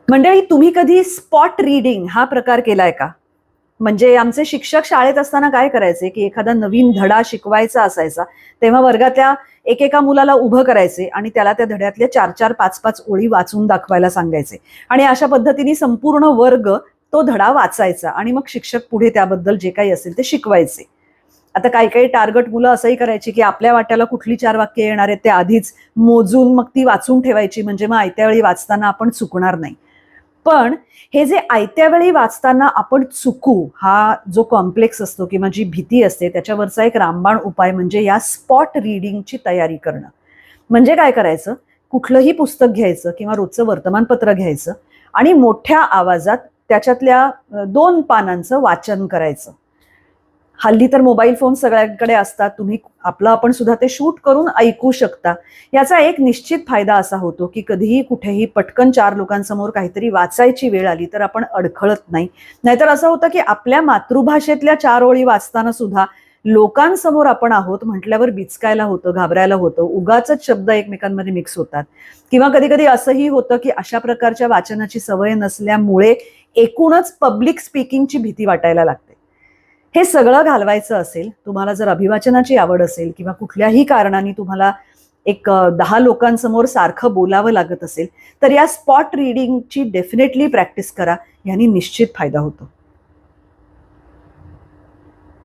मंडळी, तुम्ही कधी स्पॉट रीडिंग हा प्रकार केलाय का? म्हणजे आमचे शिक्षक शाळेत असताना काय करायचे की एखादा नवीन धडा शिकवायचा असायचा तेव्हा वर्गातल्या एकेका मुलाला उभं करायचे आणि त्याला त्या धड्यातल्या 4-4, 5-5 ओळी वाचून दाखवायला सांगायचे. आणि अशा पद्धतीने संपूर्ण वर्ग तो धडा वाचायचा आणि मग शिक्षक पुढे त्याबद्दल जे काही असेल ते शिकवायचे. आता काही काही टार्गट मुलं असंही करायची की आपल्या वाट्याला कुठली 4 वाक्य येणार आहेत ते आधीच मोजून मग ती वाचून ठेवायची, म्हणजे मग आयत्या वेळी वाचताना आपण चुकणार नाही. पण हे जे आयत्या वेळी वाचताना आपण चुकू हा जो कॉम्प्लेक्स असतो किंवा जी भीती असते त्याच्यावरचा एक रामबाण उपाय म्हणजे या स्पॉट रीडिंगची तयारी करणं. म्हणजे काय करायचं, कुठलंही पुस्तक घ्यायचं किंवा रोजचं वर्तमानपत्र घ्यायचं आणि मोठ्या आवाजात त्याच्यातल्या 2 पानांचं वाचन करायचं. हल्ली तर मोबाईल फोन सगळ्यांकडे असतात, तुम्ही आपलं आपण सुद्धा ते शूट करून ऐकू शकता. याचा एक निश्चित फायदा असा होतो की कधीही कुठेही पटकन 4 लोकांसमोर काहीतरी वाचायची वेळ आली तर आपण अडखळत नाही. नाहीतर असं होतं की आपल्या मातृभाषेतल्या 4 ओळी वाचताना सुद्धा लोकांसमोर आपण आहोत म्हटल्यावर बिचकायला होतं, घाबरायला होतं, उगाचच शब्द एकमेकांमध्ये मिक्स होतात. किंवा कधी कधी असंही होतं की अशा प्रकारच्या वाचनाची सवय नसल्यामुळे एकूणच पब्लिक स्पीकिंगची भीती वाटायला लागते. हे सगळं घालवायचं असेल, तुम्हाला जर अभिवाचनाची आवड असेल किंवा कुठल्याही कारणाने तुम्हाला एक 10 लोकांसमोर सारखं बोलावं लागत असेल, तर या स्पॉट रीडिंगची डेफिनेटली प्रॅक्टिस करा. यांनी निश्चित फायदा होतो.